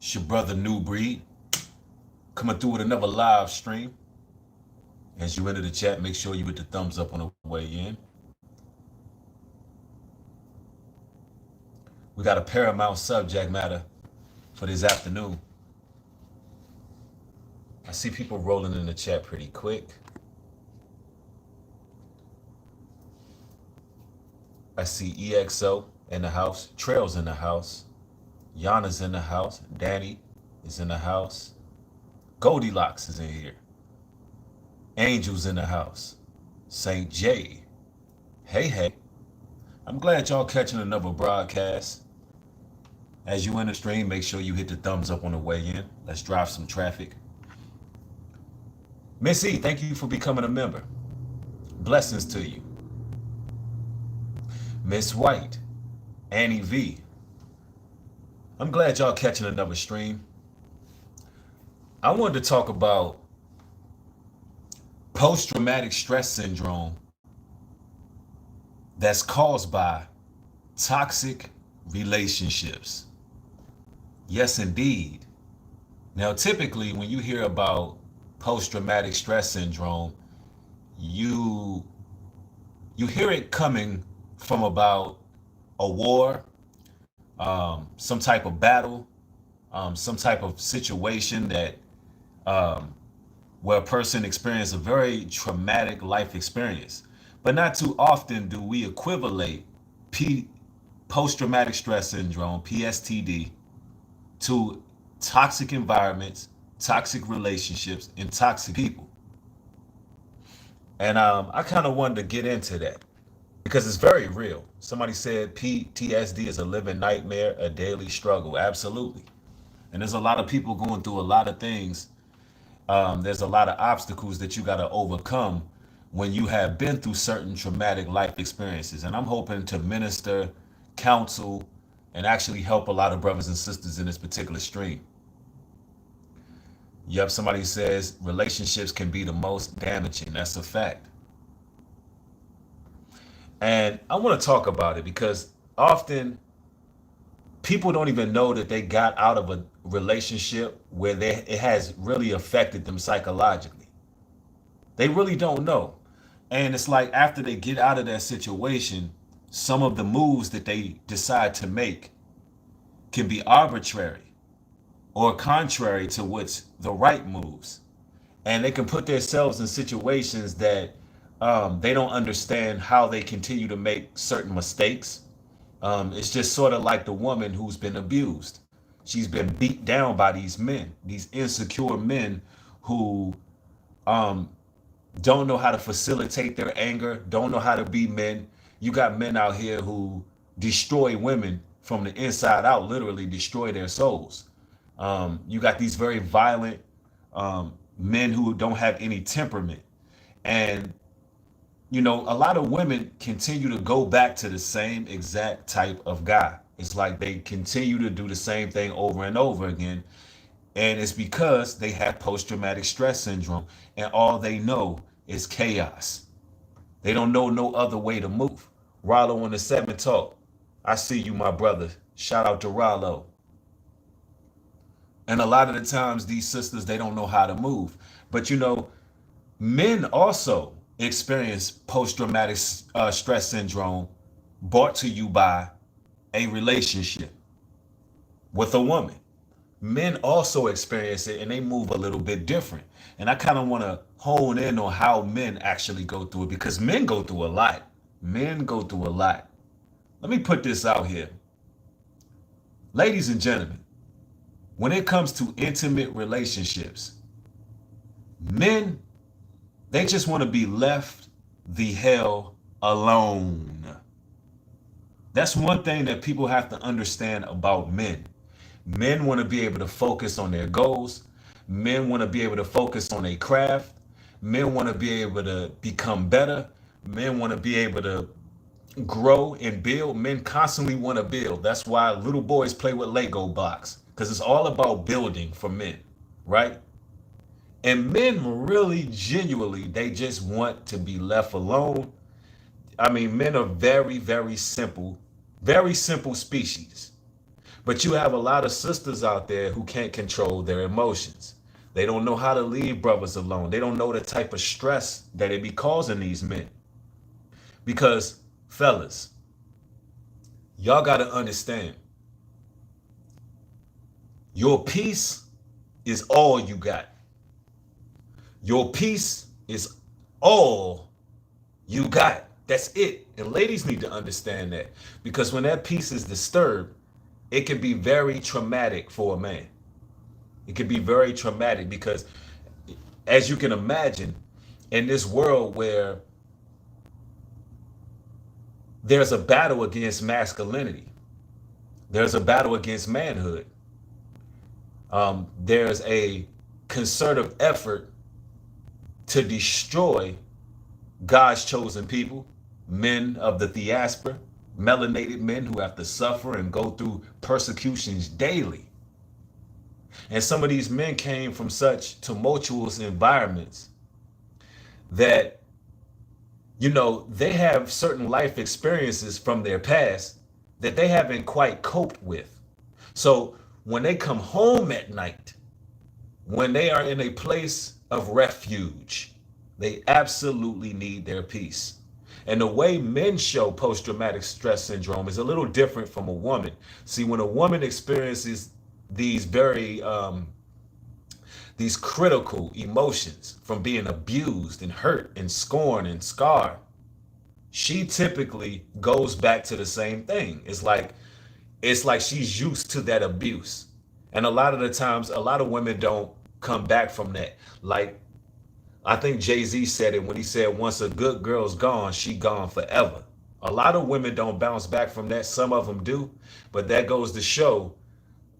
It's your brother New Breed coming through with another live stream. As you enter the chat, make sure you hit the thumbs up on the way in. We got a paramount subject matter for this afternoon. I see people rolling in the chat pretty quick. I see EXO in the house, Trail's in the house, Yana's in the house, Danny is in the house, Goldilocks is in here, Angel's in the house, St. J. Hey. I'm glad y'all catching another broadcast. As you enter the stream, make sure you hit the thumbs up on the way in. Let's drive some traffic. Miss E, thank you for becoming a member. Blessings to you. Miss White, Annie V. I'm glad y'all catching another stream. I wanted to talk about post-traumatic stress syndrome that's caused by toxic relationships. Yes, indeed. Now, typically, when you hear about post-traumatic stress syndrome, you hear it coming from about a war, some type of battle, some type of situation that where a person experienced a very traumatic life experience. But not too often do we equivalate post-traumatic stress syndrome, PTSD, to toxic environments, toxic relationships, and toxic people. And I kind of wanted to get into that because it's very real. Somebody said PTSD is a living nightmare, a daily struggle. Absolutely. And there's a lot of people going through a lot of things. There's a lot of obstacles that you got to overcome when you have been through certain traumatic life experiences. And I'm hoping to minister, counsel, and actually help a lot of brothers and sisters in this particular stream. Yep, somebody says relationships can be the most damaging. That's a fact. And I want to talk about it because often people don't even know that they got out of a relationship where it has really affected them psychologically. They really don't know. And it's like after they get out of that situation, some of the moves that they decide to make can be arbitrary or contrary to what's the right moves. And they can put themselves in situations that they don't understand how they continue to make certain mistakes. It's just sort of like the woman who's been abused. She's been beat down by these men, these insecure men who don't know how to facilitate their anger, don't know how to be men. You got men out here who destroy women from the inside out, literally destroy their souls. You got these very violent men who don't have any temperament. And, you know, a lot of women continue to go back to the same exact type of guy. It's like they continue to do the same thing over and over again. And it's because they have post-traumatic stress syndrome and all they know is chaos. They don't know no other way to move. Rollo on the 7 talk. I see you, my brother. Shout out to Rollo. And a lot of the times these sisters, they don't know how to move. But you know, men also experience post-traumatic stress syndrome brought to you by a relationship with a woman. Men also experience it and they move a little bit different. And I kind of want to hone in on how men actually go through it because men go through a lot. Men go through a lot. Let me put this out here. Ladies and gentlemen, when it comes to intimate relationships, men, they just want to be left the hell alone. That's one thing that people have to understand about men. Men want to be able to focus on their goals. Men want to be able to focus on their craft. Men want to be able to become better. Men want to be able to grow and build. Men constantly want to build. That's why little boys play with Lego blocks, because it's all about building for men, right? And men really genuinely, they just want to be left alone. I mean, men are very, very simple species. But you have a lot of sisters out there who can't control their emotions. They don't know how to leave brothers alone. They don't know the type of stress that it be causing these men. Because, fellas, y'all got to understand, your peace is all you got. Your peace is all you got. That's it. And ladies need to understand that, because when that peace is disturbed, it can be very traumatic for a man. It can be very traumatic because, as you can imagine, in this world where there's a battle against masculinity, there's a battle against manhood, there's a concerted effort to destroy God's chosen people, men of the diaspora, melanated men who have to suffer and go through persecutions daily. And some of these men came from such tumultuous environments that, you know, they have certain life experiences from their past that they haven't quite coped with. So when they come home at night, when they are in a place of refuge, they absolutely need their peace. And the way men show post-traumatic stress syndrome is a little different from a woman. See, when a woman experiences these these critical emotions from being abused and hurt and scorned and scarred, she typically goes back to the same thing. It's like she's used to that abuse. And a lot of the times, a lot of women don't come back from that. Like, I think Jay-Z said it when he said, once a good girl's gone, she gone forever. A lot of women don't bounce back from that. Some of them do. But that goes to show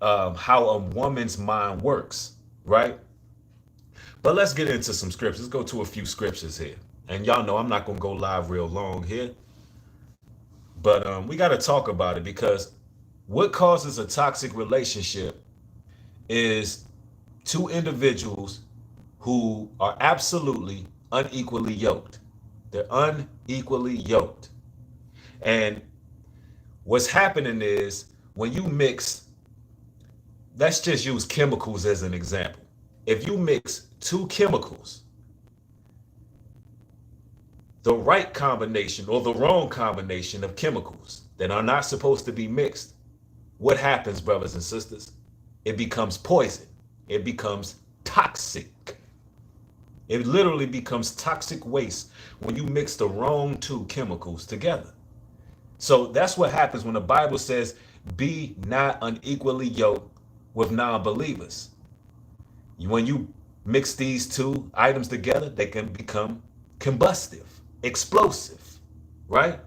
how a woman's mind works, right? But let's get into some scriptures. Let's go to a few scriptures here. And y'all know I'm not going to go live real long here. But we got to talk about it, because what causes a toxic relationship is two individuals who are absolutely unequally yoked. They're unequally yoked. And what's happening is, when you mix, let's just use chemicals as an example. If you mix two chemicals, the right combination or the wrong combination of chemicals that are not supposed to be mixed, what happens, brothers and sisters? It becomes poison. It becomes toxic. It literally becomes toxic waste when you mix the wrong two chemicals together. So that's what happens when the Bible says, be not unequally yoked with non-believers. When you mix these two items together, they can become combustive, explosive, right?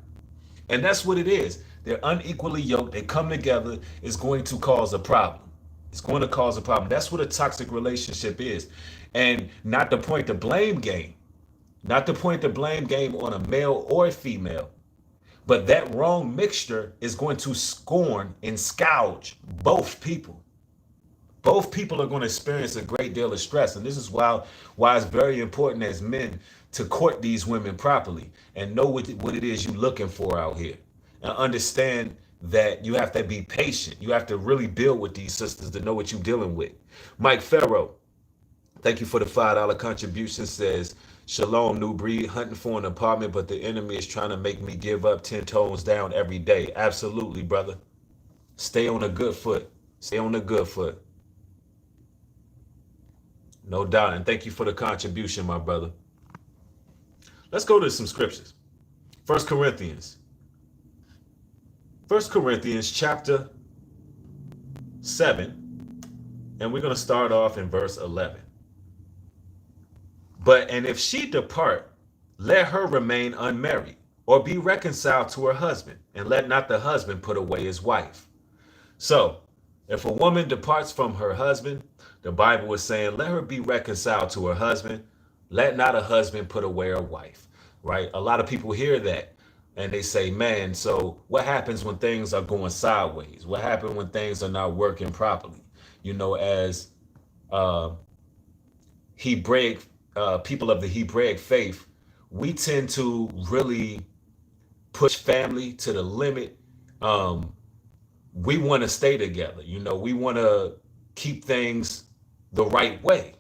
And that's what it is. They're unequally yoked. They come together. It's going to cause a problem. It's going to cause a problem. That's what a toxic relationship is. And not to point the blame game, not to point the blame game on a male or a female, but that wrong mixture is going to scorn and scourge both people. Both people are going to experience a great deal of stress. And this is why it's very important as men to court these women properly and know what it is you're looking for out here. And understand that you have to be patient. You have to really build with these sisters to know what you're dealing with. Mike Farrow, thank you for the $5 contribution. Says, Shalom, new breed, hunting for an apartment, but the enemy is trying to make me give up 10 tones down every day. Absolutely, brother. Stay on a good foot. Stay on a good foot. No doubt. And thank you for the contribution, my brother. Let's go to some scriptures. 1 Corinthians chapter 7. And we're going to start off in verse 11. And if she depart, let her remain unmarried, or be reconciled to her husband, and let not the husband put away his wife. So, if a woman departs from her husband, the Bible is saying, let her be reconciled to her husband. Let not a husband put away her wife, right? A lot of people hear that and they say, man, so what happens when things are going sideways? What happens when things are not working properly? You know, as Hebraic people of the Hebraic faith, we tend to really push family to the limit. we want to stay together. We want to keep things the right way.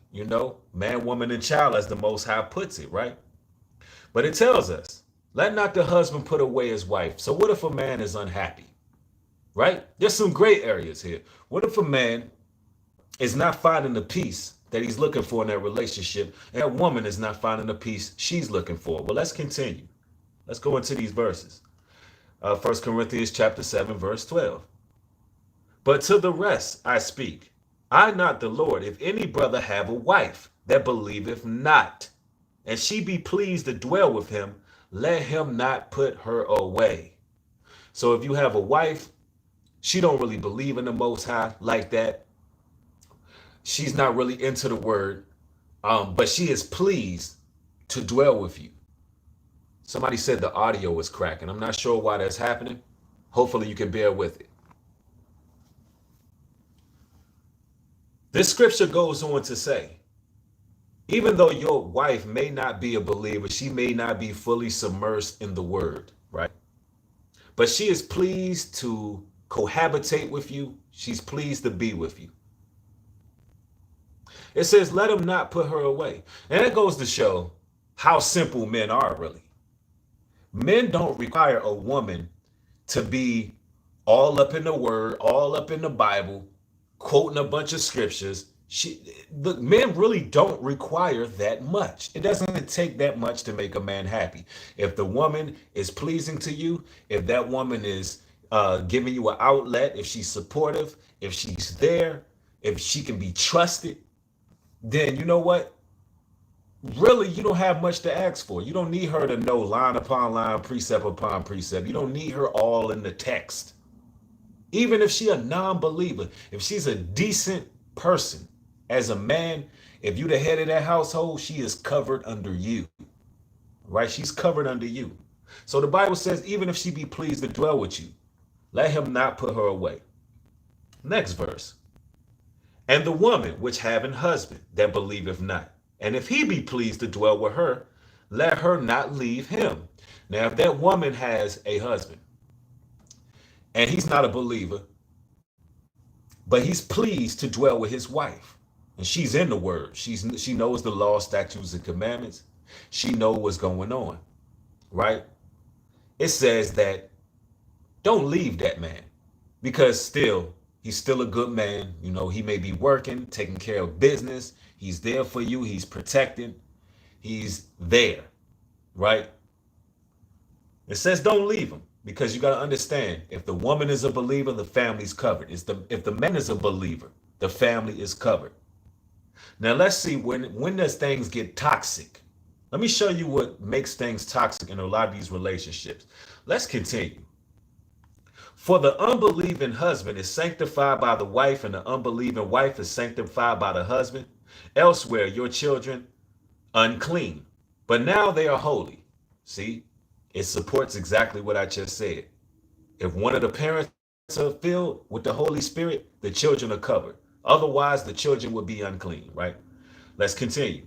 Man, woman, and child, as the Most High puts it, right? But it tells us, let not the husband put away his wife. So what if a man is unhappy, right? There's some gray areas here. What if a man is not finding the peace that he's looking for in that relationship, and that woman is not finding the peace she's looking for? Well, let's continue. Let's go into these verses. 1 Corinthians chapter 7, verse 12. But to the rest I speak, I not the Lord, if any brother have a wife that believeth not, and she be pleased to dwell with him, let him not put her away. So if you have a wife, she don't really believe in the Most High like that. She's not really into the word, but she is pleased to dwell with you. Somebody said the audio was cracking. I'm not sure why that's happening. Hopefully you can bear with it. This scripture goes on to say, even though your wife may not be a believer, she may not be fully submersed in the word, right? But she is pleased to cohabitate with you. She's pleased to be with you. It says, let him not put her away. And it goes to show how simple men are, really. Men don't require a woman to be all up in the word, all up in the Bible, quoting a bunch of scriptures. The men really don't require that much. It doesn't take that much to make a man happy. If the woman is pleasing to you, if that woman is giving you an outlet, if she's supportive, if she's there, if she can be trusted, then you know what? Really, you don't have much to ask for. You don't need her to know line upon line, precept upon precept. You don't need her all in the text. Even if she's a non-believer, if she's a decent person, as a man, if you're the head of that household, she is covered under you, right? She's covered under you. So the Bible says, even if she be pleased to dwell with you, let him not put her away. Next verse. And the woman which have an husband that believeth not, and if he be pleased to dwell with her, let her not leave him. Now, if that woman has a husband and he's not a believer, but he's pleased to dwell with his wife, and she's in the word, she knows the law, statutes, and commandments, she knows what's going on, right? It says that don't leave that man, because he's still a good man. He may be working, taking care of business. He's there for you. He's protecting. He's there, right? It says don't leave him, because you got to understand, if the woman is a believer, the family's covered. If the man is a believer, the family is covered. Now let's see, when does things get toxic? Let me show you what makes things toxic in a lot of these relationships. Let's continue. For the unbelieving husband is sanctified by the wife, and the unbelieving wife is sanctified by the husband. Elsewhere, your children unclean, but now they are holy. See, it supports exactly what I just said. If one of the parents are filled with the Holy Spirit, the children are covered. Otherwise, the children would be unclean, right? Let's continue.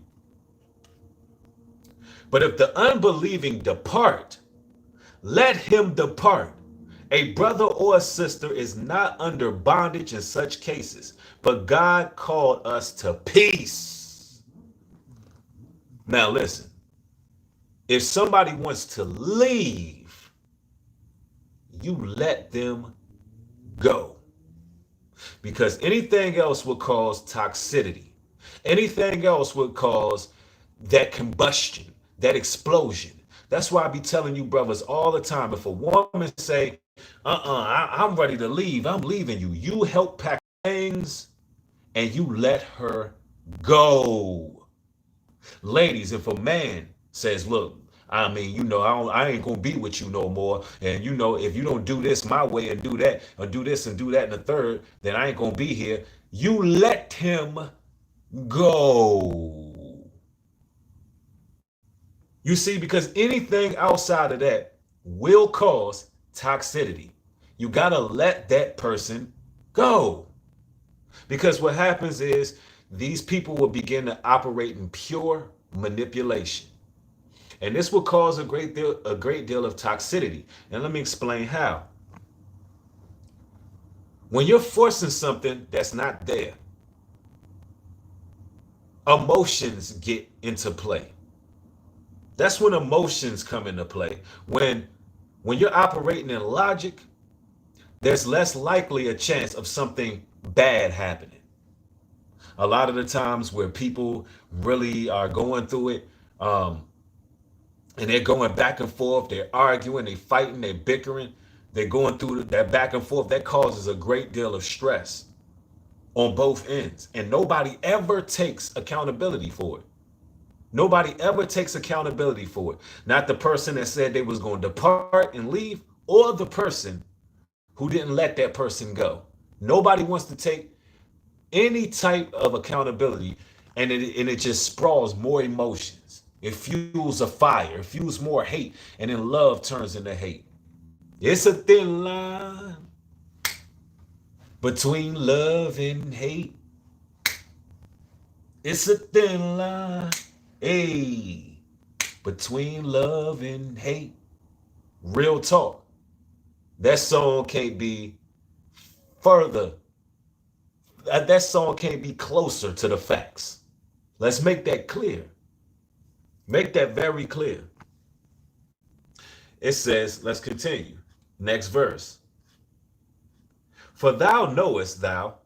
But if the unbelieving depart, let him depart. A brother or a sister is not under bondage in such cases, but God called us to peace. Now listen, if somebody wants to leave, you let them go. Because anything else would cause toxicity. Anything else would cause that combustion, that explosion. That's why I be telling you brothers all the time, if a woman say, I'm ready to leave, I'm leaving you, you help pack things and you let her go. Ladies, if a man says, look, I ain't gonna be with you no more. And if you don't do this my way and do that, or do this and do that and the third, then I ain't gonna be here. You let him go. You see, because anything outside of that will cause toxicity. You gotta let that person go. Because what happens is these people will begin to operate in pure manipulation. And this will cause a great deal of toxicity. And let me explain how. When you're forcing something that's not there, emotions get into play. That's when emotions come into play. When you're operating in logic, there's less likely a chance of something bad happening. A lot of the times where people really are going through it, and they're going back and forth, they're arguing, they're fighting, they're bickering, they're going through that back and forth, that causes a great deal of stress on both ends. And nobody ever takes accountability for it. Nobody ever takes accountability for it. Not the person that said they was going to depart and leave, or the person who didn't let that person go. Nobody wants to take any type of accountability, and it just sprawls more emotions. It fuels a fire, it fuels more hate, and then love turns into hate. It's a thin line between love and hate. It's a thin line, hey, between love and hate. Real talk. That song can't be further. That song can't be closer to the facts. Let's make that clear. Make that very clear. It says, let's continue. Next verse. For thou knowest thou,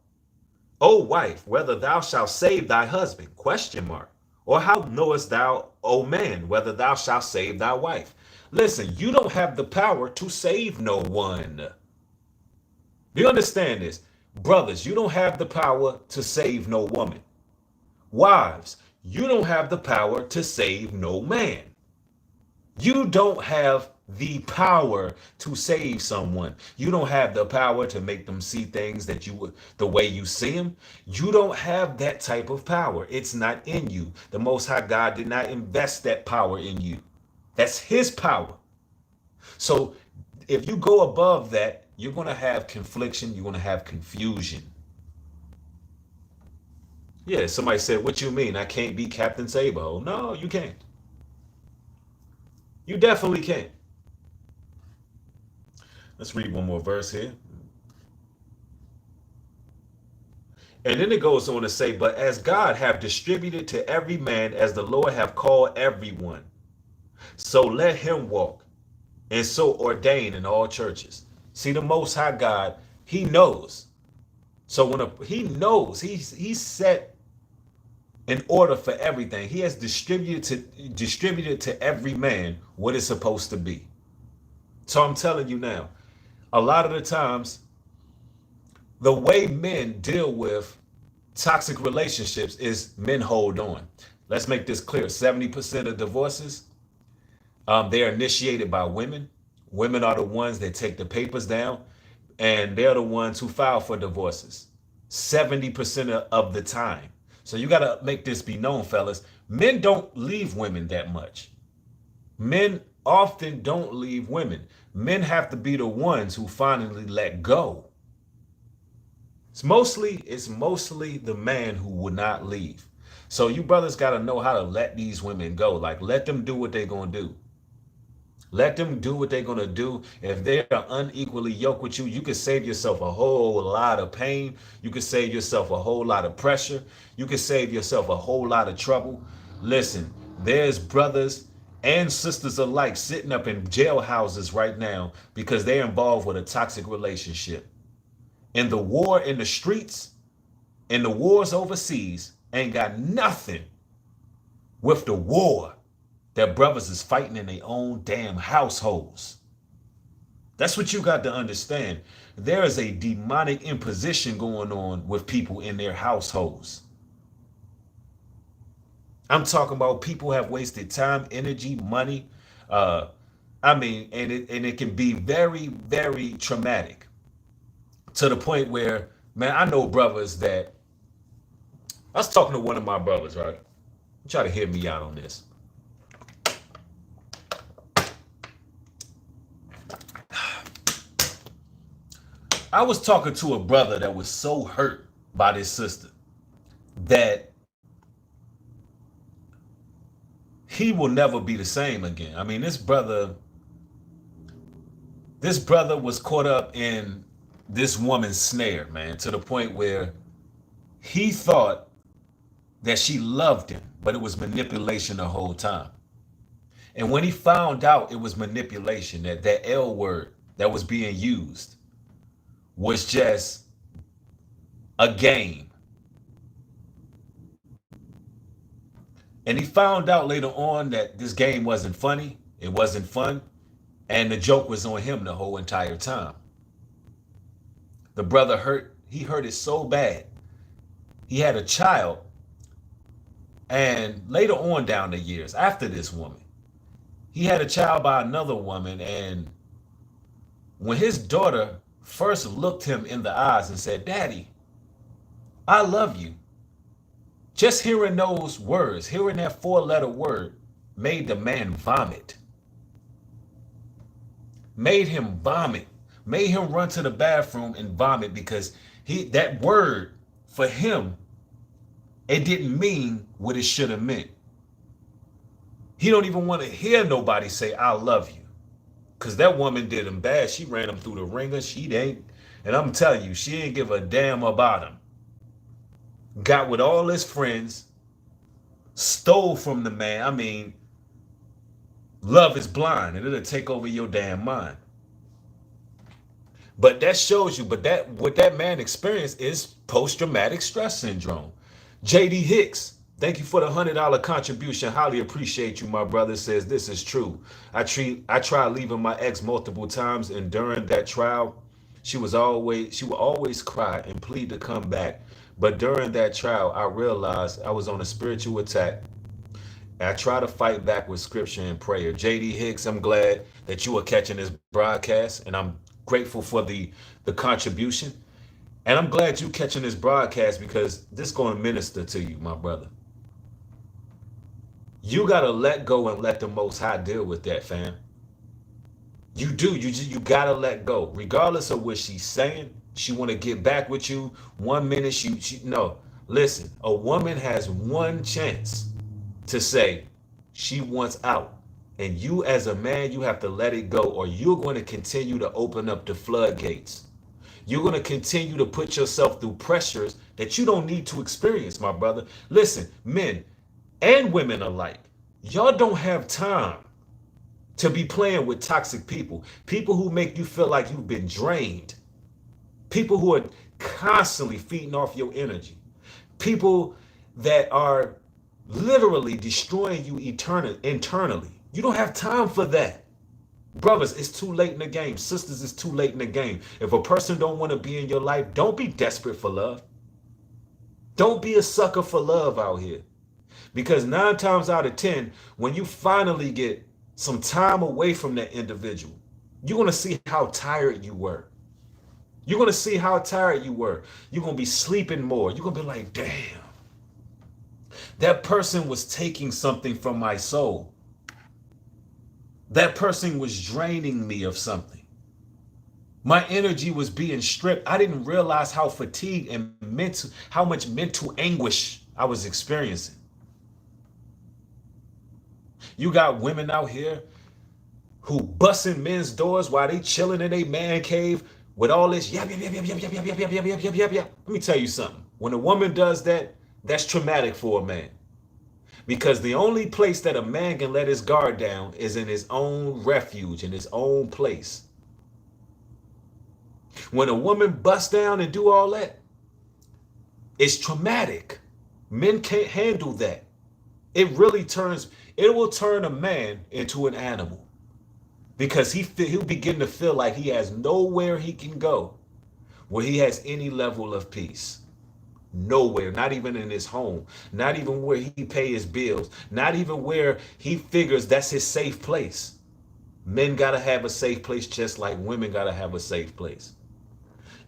O wife, whether thou shalt save thy husband, question mark. Or how knowest thou, O man, whether thou shalt save thy wife? Listen, you don't have the power to save no one. Do you understand this? Brothers, you don't have the power to save no woman. Wives, you don't have the power to save no man. You don't have the power to save someone. You don't have the power to make them see things that you would the way you see them. You don't have that type of power. It's not in you. The Most High God did not invest that power in you. That's his power. So if you go above that, you're going to have confliction. You're going to have confusion. Yeah, somebody said, what you mean? I can't be Captain Sabo. No, you can't. You definitely can't. Let's read one more verse here. And then it goes on to say, but as God have distributed to every man as the Lord have called everyone, so let him walk, and so ordain in all churches. See, the Most High God, he knows. So he knows, he's set in order for everything. He has distributed to every man what it's supposed to be. So I'm telling you now, a lot of the times, the way men deal with toxic relationships is men hold on. Let's make this clear. 70% of divorces, they are initiated by women. Women are the ones that take the papers down, and they're the ones who file for divorces 70% of the time. So you got to make this be known, fellas. Men don't leave women that much. Men often don't leave women. Men have to be the ones who finally let go. It's mostly the man who will not leave. So you brothers got to know how to let these women go. Like, let them do what they're going to do. Let them do what they're going to do. If they're unequally yoked with you, you can save yourself a whole lot of pain. You can save yourself a whole lot of pressure. You can save yourself a whole lot of trouble. Listen, there's brothers and sisters alike sitting up in jailhouses right now because they're involved with a toxic relationship. And the war in the streets and the wars overseas ain't got nothing with the war that brothers is fighting in their own damn households. That's what you got to understand. There is a demonic imposition going on with people in their households. I'm talking about people have wasted time, energy, money. And it can be very, very traumatic to the point where, man, I know brothers that I was talking to one of my brothers, right? Try to hear me out on this. I was talking to a brother that was so hurt by this sister that he will never be the same again. I mean, this brother was caught up in this woman snared, man, to the point where he thought that she loved him, but it was manipulation the whole time. And when he found out it was manipulation, that L word that was being used was just a game. And he found out later on that this game wasn't funny, it wasn't fun, and the joke was on him the whole entire time. The brother he hurt it so bad. He had a child, and later on down the years, after this woman, he had a child by another woman, and when his daughter first looked him in the eyes and said, "Daddy, I love you," just hearing those words, hearing that four-letter word, made the man vomit. Made him vomit. Made him run to the bathroom and vomit, because that word for him, it didn't mean what it should have meant. He don't even want to hear nobody say, "I love you." Because that woman did him bad. She ran him through the ringer. And I'm telling you, she ain't give a damn about him. Got with all his friends, stole from the man. I mean, love is blind, and it'll take over your damn mind. But that shows you, what that man experienced is post-traumatic stress syndrome. JD Hicks, thank you for the $100 contribution. Highly appreciate you, my brother. Says this is true. I tried leaving my ex multiple times, and during that trial, she would always cry and plead to come back. But during that trial, I realized I was on a spiritual attack. I try to fight back with scripture and prayer. JD Hicks, I'm glad that you are catching this broadcast, and I'm grateful for the contribution. And I'm glad you catching this broadcast, because this is going to minister to you, my brother. You got to let go and let the Most High deal with that, fam. You do. You got to let go. Regardless of what she's saying, she want to get back with you. 1 minute, no. Listen, a woman has one chance to say she wants out. And you as a man, you have to let it go, or you're going to continue to open up the floodgates. You're going to continue to put yourself through pressures that you don't need to experience, my brother. Listen, men and women alike, y'all don't have time to be playing with toxic people. People who make you feel like you've been drained. People who are constantly feeding off your energy. People that are literally destroying you internally. You don't have time for that. Brothers, it's too late in the game. Sisters, it's too late in the game. If a person don't want to be in your life, don't be desperate for love. Don't be a sucker for love out here. Because 9 times out of 10, when you finally get some time away from that individual, you're going to see how tired you were. You're going to see how tired you were. You're going to be sleeping more. You're going to be like, damn, that person was taking something from my soul. That person was draining me of something. My energy was being stripped. I didn't realize how fatigued and how much mental anguish I was experiencing. You got women out here who busting men's doors while they chilling in a man cave with all this yap, yap, yap, yap, yap, yap, yap, yap, yap, yap, yap, yap, yap. Let me tell you something. When a woman does that, that's traumatic for a man. Because the only place that a man can let his guard down is in his own refuge, in his own place. When a woman busts down and do all that, it's traumatic. Men can't handle that. It will turn a man into an animal. Because he'll begin to feel like he has nowhere he can go where he has any level of peace. Nowhere, not even in his home, not even where he pay his bills, not even where he figures that's his safe place. Men gotta have a safe place just like women gotta have a safe place.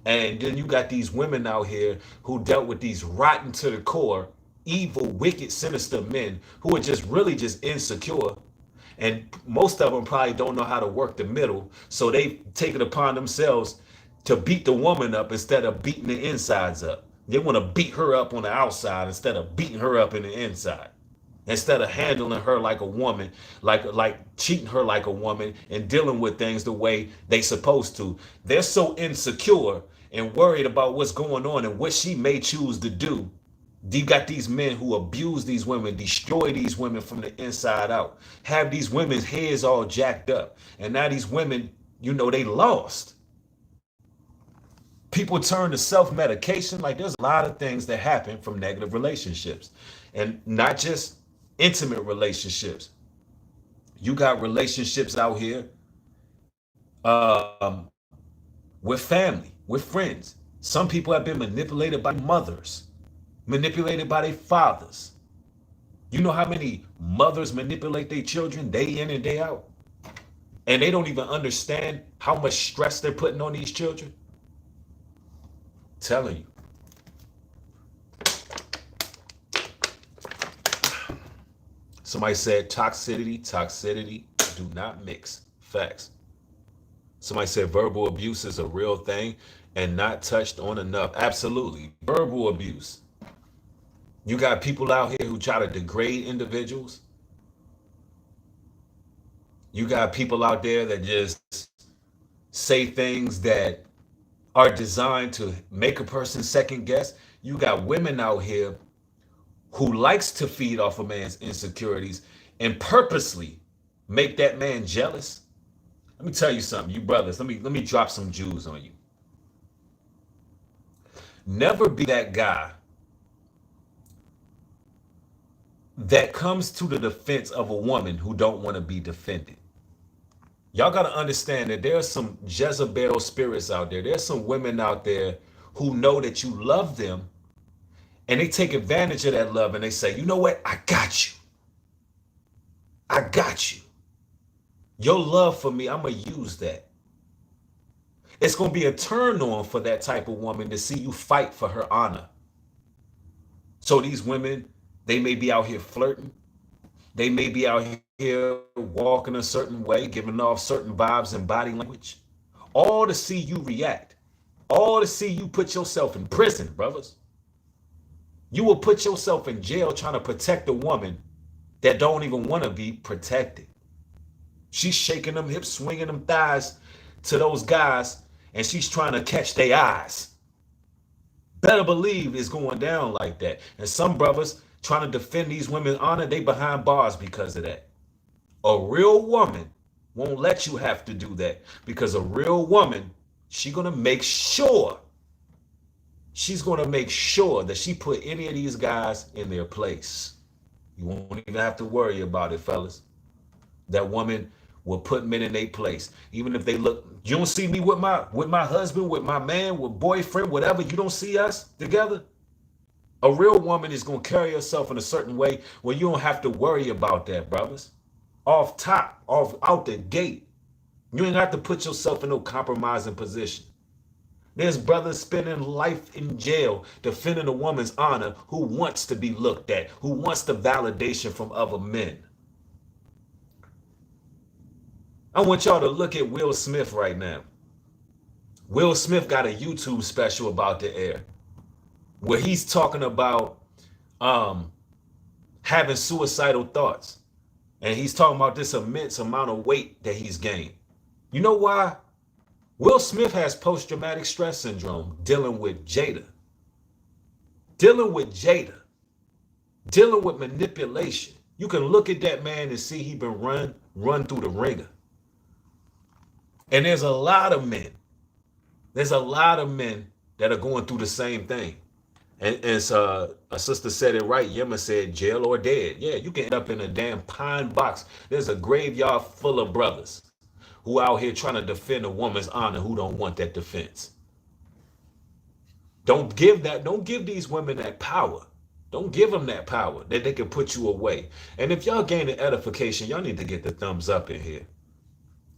And then you got these women out here who dealt with these rotten to the core, evil, wicked, sinister men who are just really just insecure. And most of them probably don't know how to work the middle. So they take it upon themselves to beat the woman up instead of beating the insides up. They want to beat her up on the outside instead of beating her up in the inside. instead of handling her like a woman, like treating her like a woman and dealing with things the way they supposed to. They're so insecure and worried about what's going on and what she may choose to do. You got these men who abuse these women, destroy these women from the inside out, have these women's heads all jacked up. And now these women, they lost. People turn to self-medication. Like, there's a lot of things that happen from negative relationships, and not just intimate relationships. You got relationships out here um, with family, with friends. Some people have been manipulated by mothers, manipulated by their fathers. You know how many mothers manipulate their children day in and day out? And they don't even understand how much stress they're putting on these children? Telling you. Somebody said toxicity do not mix. Facts. Somebody said verbal abuse is a real thing and not touched on enough. Absolutely. Verbal abuse. You got people out here who try to degrade individuals. You got people out there that just say things that are designed to make a person second guess. You got women out here who likes to feed off a man's insecurities and purposely make that man jealous. Let me tell you something, you brothers, let me drop some jewels on you. Never be that guy that comes to the defense of a woman who don't want to be defended. Y'all got to understand that there's some Jezebel spirits out there. There's some women out there who know that you love them, and they take advantage of that love and they say, you know what? I got you. I got you. Your love for me, I'm going to use that. It's going to be a turn on for that type of woman to see you fight for her honor. So these women, they may be out here flirting. They may be out here walking a certain way, giving off certain vibes and body language, all to see you react, all to see you put yourself in prison, brothers. You will put yourself in jail trying to protect a woman that don't even want to be protected. She's shaking them hips, swinging them thighs to those guys, and she's trying to catch their eyes. Better believe it's going down like that. And some brothers trying to defend these women's honor, they behind bars because of that. A real woman won't let you have to do that, because a real woman, she's going to make sure that she put any of these guys in their place. You won't even have to worry about it, fellas. That woman will put men in their place. Even if they look, you don't see me with my husband, with my man, with boyfriend, whatever, you don't see us together. A real woman is going to carry herself in a certain way where you don't have to worry about that, brothers. Off top, out the gate. You ain't have to put yourself in no compromising position. There's brothers spending life in jail defending a woman's honor who wants to be looked at, who wants the validation from other men. I want y'all to look at Will Smith right now. Will Smith got a YouTube special about to air where he's talking about having suicidal thoughts. And he's talking about this immense amount of weight that he's gained. You know why? Will Smith has post-traumatic stress syndrome, dealing with Jada. Dealing with manipulation. You can look at that man and see he been run through the ringer. And there's a lot of men. There's a lot of men that are going through the same thing. And a sister said it right. Yema said jail or dead. Yeah, you can end up in a damn pine box. There's a graveyard full of brothers who out here trying to defend a woman's honor who don't want that defense. Don't give these women that power. Don't give them that power that they can put you away. And if y'all gaining edification, y'all need to get the thumbs up in here.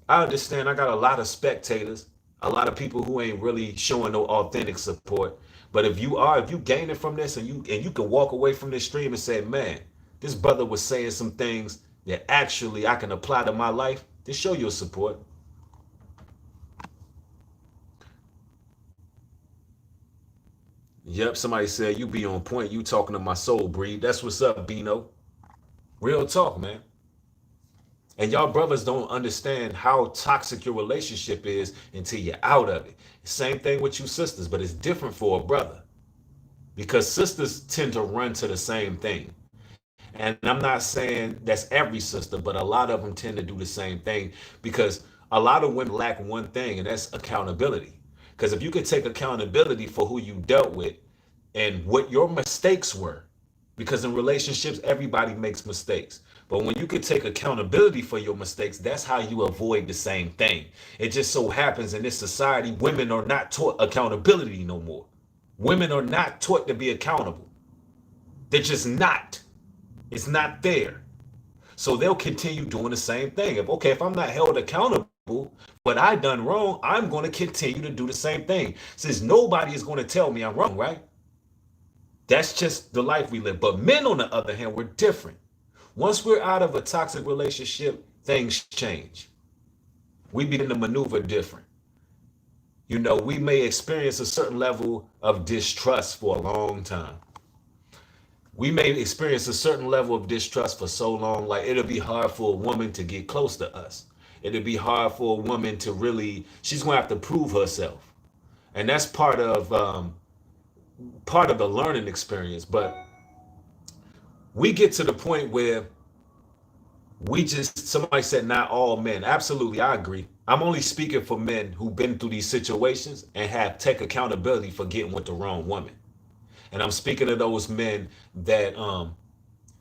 I understand I got a lot of spectators, a lot of people who ain't really showing no authentic support. But if you gaining from this and you can walk away from this stream and say, man, this brother was saying some things that actually I can apply to my life, then show your support. Yep, somebody said you be on point. You talking to my soul, Breed. That's what's up, Bino. Real talk, man. And y'all brothers don't understand how toxic your relationship is until you're out of it. Same thing with you sisters, but it's different for a brother because sisters tend to run to the same thing. And I'm not saying that's every sister, but a lot of them tend to do the same thing because a lot of women lack one thing, and that's accountability. Because if you could take accountability for who you dealt with and what your mistakes were, because in relationships, everybody makes mistakes. But when you could take accountability for your mistakes, that's how you avoid the same thing. It just so happens in this society, women are not taught accountability no more. Women are not taught to be accountable. They're just not. It's not there. So they'll continue doing the same thing. If I'm not held accountable, what I done wrong, I'm going to continue to do the same thing. Since nobody is going to tell me I'm wrong, right? That's just the life we live. But men, on the other hand, we're different. Once we're out of a toxic relationship, things change. We begin to maneuver different. We may experience a certain level of distrust for a long time. We may experience a certain level of distrust for so long, like it'll be hard for a woman to get close to us. It'll be hard for a woman to really, she's going to have to prove herself. And that's part of the learning experience. But we get to the point where somebody said not all men. Absolutely, I agree. I'm only speaking for men who've been through these situations and have take accountability for getting with the wrong woman. And I'm speaking of those men that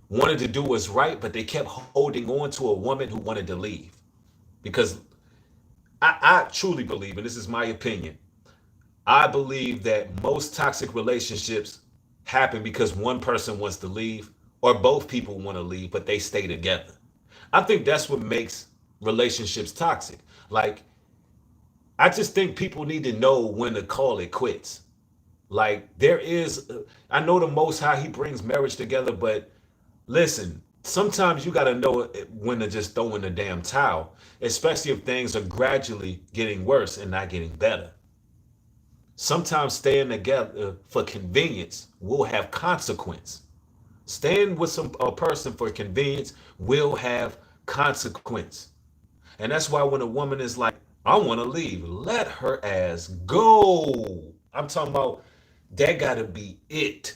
wanted to do what's right, but they kept holding on to a woman who wanted to leave. Because I truly believe, and this is my opinion, I believe that most toxic relationships happen because one person wants to leave or both people want to leave, but they stay together. I think that's what makes relationships toxic. Like, I just think people need to know when to call it quits. Like, I know the Most High, He brings marriage together, but listen, sometimes you got to know when to just throw in the damn towel, especially if things are gradually getting worse and not getting better. Sometimes staying together for convenience will have consequence. Staying with a person for convenience will have consequence. And that's why when a woman is like, I want to leave, let her ass go. I'm talking about that got to be it.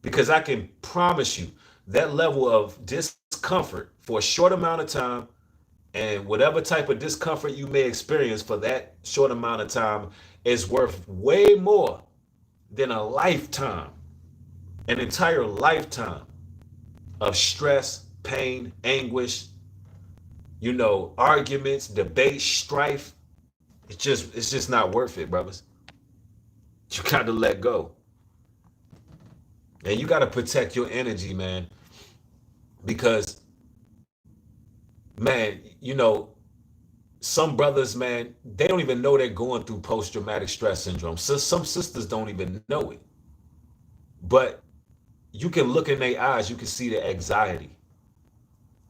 Because I can promise you that level of discomfort for a short amount of time, and whatever type of discomfort you may experience for that short amount of time is worth way more than a lifetime, an entire lifetime of stress, pain, anguish, arguments, debate, strife. It's just not worth it, brothers. You got to let go. And you got to protect your energy, man. Because, man, some brothers, man, they don't even know they're going through post-traumatic stress syndrome. So some sisters don't even know it. But you can look in their eyes, you can see the anxiety.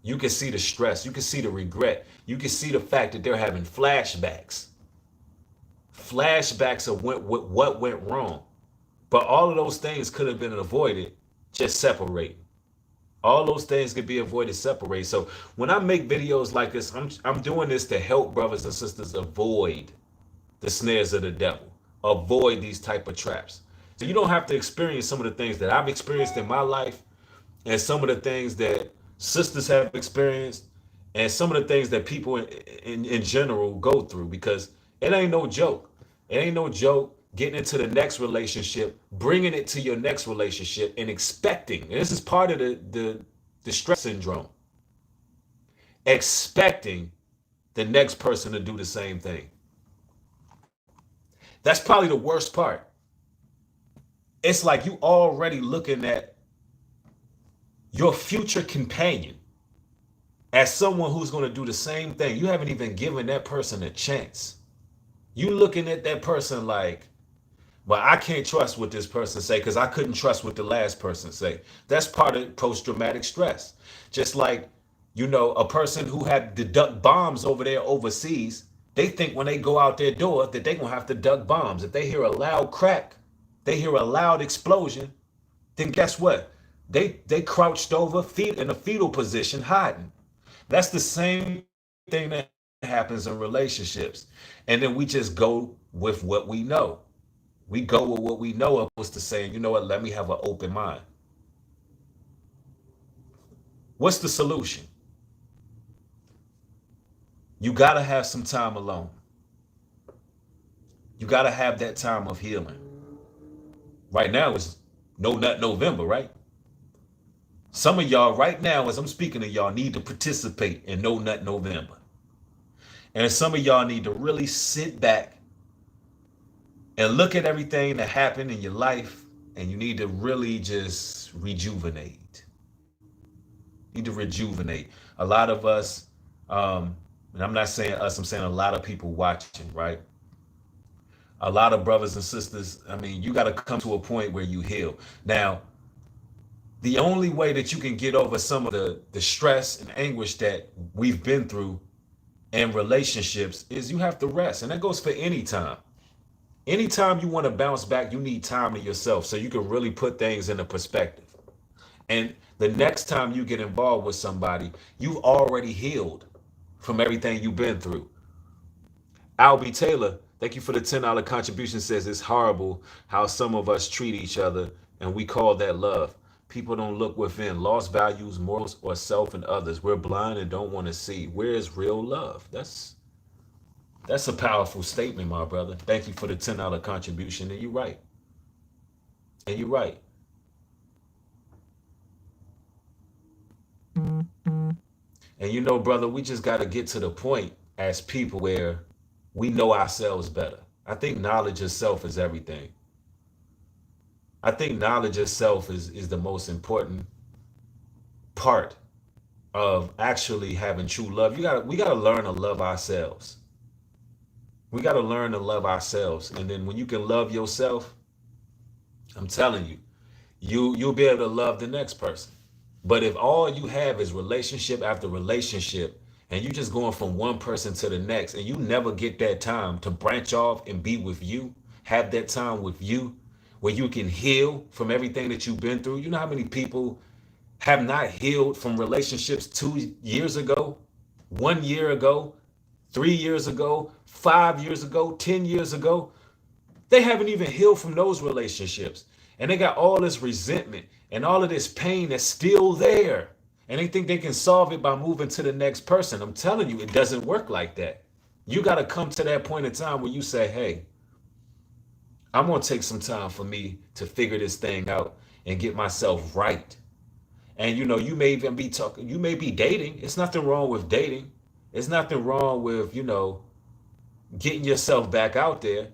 You can see the stress. You can see the regret. You can see the fact that they're having flashbacks. Flashbacks of what went wrong. But all of those things could have been avoided just separating. All those things could be avoided separate. So when I make videos like this, I'm doing this to help brothers and sisters avoid the snares of the devil, avoid these type of traps. So you don't have to experience some of the things that I've experienced in my life, and some of the things that sisters have experienced, and some of the things that people in general go through, because it ain't no joke. It ain't no joke getting into the next relationship, bringing it to your next relationship, and expecting, and this is part of the stress syndrome, expecting the next person to do the same thing. That's probably the worst part. It's like you already looking at your future companion as someone who's going to do the same thing. You haven't even given that person a chance. You looking at that person like, but I can't trust what this person say because I couldn't trust what the last person say. That's part of post-traumatic stress. Just like, a person who had to duck bombs over there overseas, they think when they go out their door that they're going to have to duck bombs. If they hear a loud crack, they hear a loud explosion, then guess what? They crouched over, feet in a fetal position, hiding. That's the same thing that happens in relationships. And then we just go with what we know. We go with what we know opposed to saying, you know what, let me have an open mind. What's the solution? You got to have some time alone. You got to have that time of healing. Right now it's No Nut November, right? Some of y'all right now, as I'm speaking to y'all, need to participate in No Nut November. And some of y'all need to really sit back and look at everything that happened in your life, and you need to really just rejuvenate. You need to rejuvenate. A lot of us, and I'm not saying us, I'm saying a lot of people watching, right? A lot of brothers and sisters, I mean, you got to come to a point where you heal. Now, the only way that you can get over some of the stress and anguish that we've been through in relationships is you have to rest. And that goes for any time. Anytime you want to bounce back, you need time to yourself so you can really put things into perspective. And the next time you get involved with somebody, you've already healed from everything you've been through. Albie Taylor, thank you for the $10 contribution, says it's horrible how some of us treat each other and we call that love. People don't look within, lost values, morals, or self and others. We're blind and don't want to see. Where is real love? That's a powerful statement, my brother. Thank you for the $10 contribution. And you're right. And you're right. And you know, brother, we just got to get to the point as people where we know ourselves better. I think knowledge of self is everything. I think knowledge of self is the most important part of actually having true love. We gotta learn to love ourselves. We gotta learn to love ourselves. And then when you can love yourself, I'm telling you, you'll be able to love the next person. But if all you have is relationship after relationship, and you just going from one person to the next, and you never get that time to branch off and be with you, have that time with you, where you can heal from everything that you've been through. You know how many people have not healed from relationships 2 years ago, 1 year ago, 3 years ago, 5 years ago, 10 years ago? They haven't even healed from those relationships. And they got all this resentment and all of this pain that's still there. And they think they can solve it by moving to the next person. I'm telling you, it doesn't work like that. You got to come to that point in time where you say, hey, I'm going to take some time for me to figure this thing out and get myself right. And you know, you may even be talking, you may be dating. It's nothing wrong with dating. It's nothing wrong with, you know, getting yourself back out there.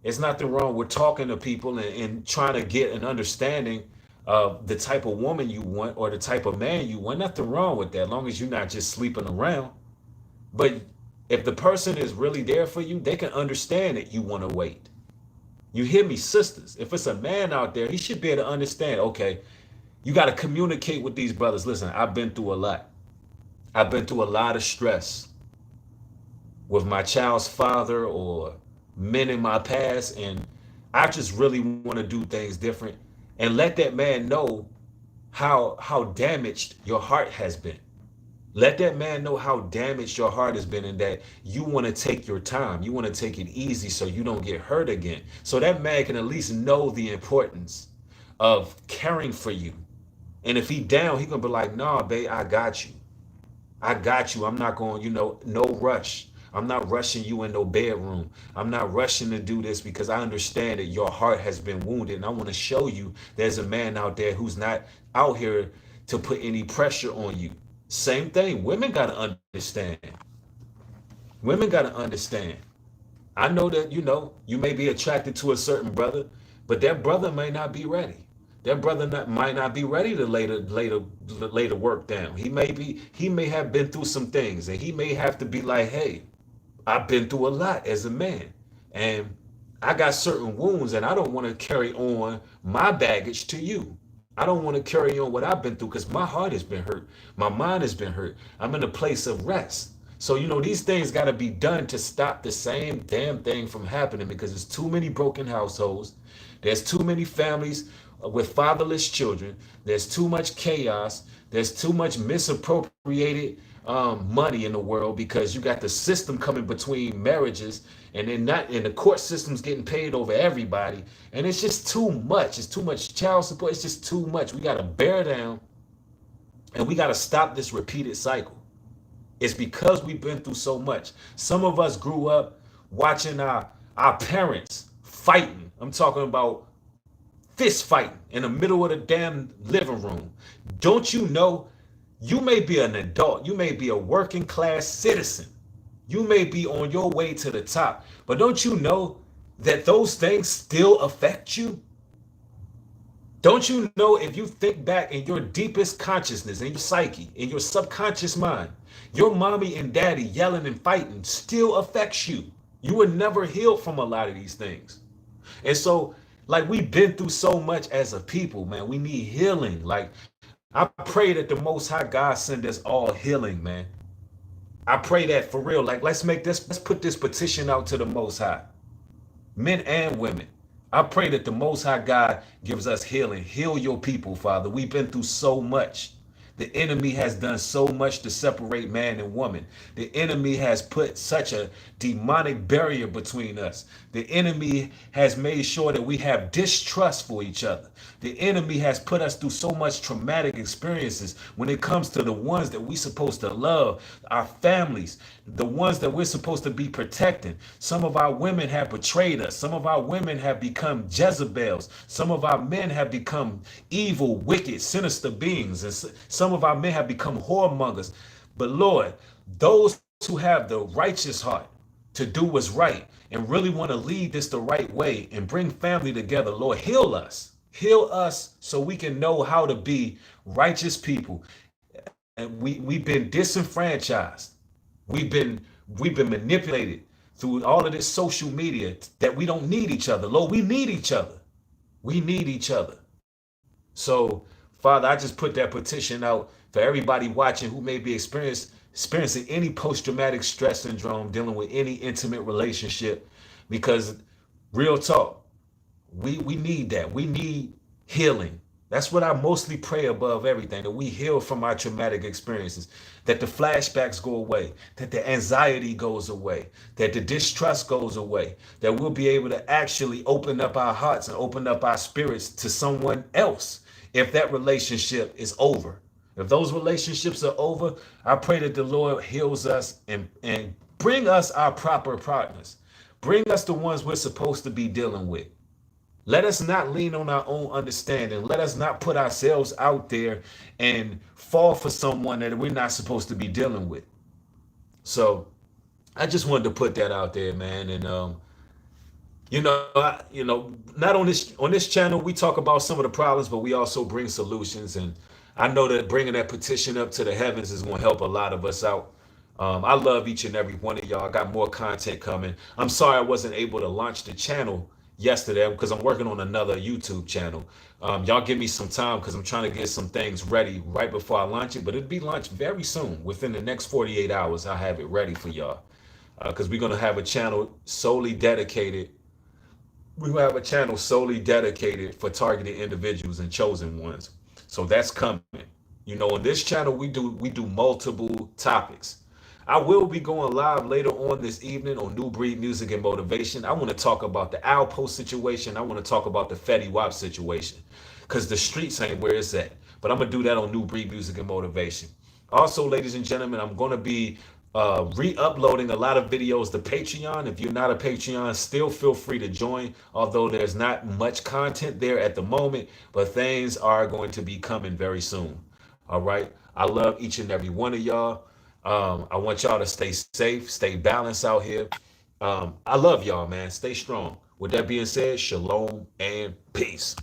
It's nothing wrong with talking to people and trying to get an understanding of the type of woman you want or the type of man you want. Nothing wrong with that, as long as you're not just sleeping around. But if the person is really there for you, they can understand that you want to wait. You hear me, sisters? If it's a man out there, he should be able to understand, okay, you got to communicate with these brothers. Listen, I've been through a lot. I've been through a lot of stress with my child's father or men in my past, and I just really want to do things different. And let that man know how damaged your heart has been. Let that man know how damaged your heart has been and that you want to take your time. You want to take it easy so you don't get hurt again. So that man can at least know the importance of caring for you. And if he down, he gonna be like, nah, babe, I got you. I got you. I'm not going, no rush. I'm not rushing you in no bedroom. I'm not rushing to do this because I understand that your heart has been wounded. And I want to show you there's a man out there who's not out here to put any pressure on you. Same thing. Women got to understand. Women got to understand. I know that, you may be attracted to a certain brother, but that brother may not be ready. That brother might not be ready to lay the work down. He may have been through some things, and he may have to be like, hey, I've been through a lot as a man, and I got certain wounds, and I don't want to carry on my baggage to you. I don't want to carry on what I've been through because my heart has been hurt. My mind has been hurt. I'm in a place of rest. So, these things got to be done to stop the same damn thing from happening because there's too many broken households. There's too many families with fatherless children. There's too much chaos. There's too much misappropriated money in the world because you got the system coming between marriages, and then not, and the court system's getting paid over everybody, and it's just too much. It's too much child support. It's just too much. We got to bear down, and we got to stop this repeated cycle. It's because we've been through so much. Some of us grew up watching our parents fighting. I'm talking about fist fighting in the middle of the damn living room. Don't you know, you may be an adult, you may be a working class citizen, you may be on your way to the top, but don't you know that those things still affect you? Don't you know, if you think back in your deepest consciousness, in your psyche, in your subconscious mind, your mommy and daddy yelling and fighting still affects you. You were never healed from a lot of these things. And so, like, we've been through so much as a people, man. We need healing. Like, I pray that the Most High God send us all healing, man. I pray that for real. Like, let's put this petition out to the Most High, men and women. I pray that the Most High God gives us healing. Heal your people, Father. We've been through so much. The enemy has done so much to separate man and woman. The enemy has put such a demonic barrier between us. The enemy has made sure that we have distrust for each other. The enemy has put us through so much traumatic experiences when it comes to the ones that we're supposed to love, our families, the ones that we're supposed to be protecting. Some of our women have betrayed us. Some of our women have become Jezebels. Some of our men have become evil, wicked, sinister beings. And some of our men have become whoremongers. But Lord, those who have the righteous heart to do what's right and really want to lead this the right way and bring family together, Lord, heal us. Heal us so we can know how to be righteous people. And we've been disenfranchised. We've been manipulated through all of this social media that we don't need each other. Lord, we need each other. We need each other. So, Father, I just put that petition out for everybody watching who may be experiencing any post-traumatic stress syndrome, dealing with any intimate relationship, because real talk, we need that. We need healing. That's what I mostly pray above everything, that we heal from our traumatic experiences, that the flashbacks go away, that the anxiety goes away, that the distrust goes away, that we'll be able to actually open up our hearts and open up our spirits to someone else if that relationship is over. If those relationships are over, I pray that the Lord heals us and bring us our proper partners. Bring us the ones we're supposed to be dealing with. Let us not lean on our own understanding. Let us not put ourselves out there and fall for someone that we're not supposed to be dealing with. So I just wanted to put that out there, man. And not on this channel, we talk about some of the problems, but we also bring solutions. And I know that bringing that petition up to the heavens is going to help a lot of us out. I love each and every one of y'all. I got more content coming. I'm sorry I wasn't able to launch the channel yesterday because I'm working on another YouTube channel. Y'all give me some time because I'm trying to get some things ready right before I launch it, but it'll be launched very soon. Within the next 48 hours, I'll have it ready for y'all, because we're going to have a channel solely dedicated. We're going to have a channel solely dedicated for targeted individuals and chosen ones. So that's coming. You know, on this channel, we do multiple topics. I will be going live later on this evening on New Breed Music and Motivation. I want to talk about the Alpo situation. I want to talk about the Fetty Wap situation, because the streets ain't where it's at. But I'm going to do that on New Breed Music and Motivation. Also, ladies and gentlemen, I'm going to be re-uploading a lot of videos to Patreon. If you're not a Patreon, still feel free to join, although there's not much content there at the moment, but things are going to be coming very soon. All right. I love each and every one of y'all. I want y'all to stay safe, stay balanced out here. I love y'all, man. Stay strong. With that being said, shalom and peace.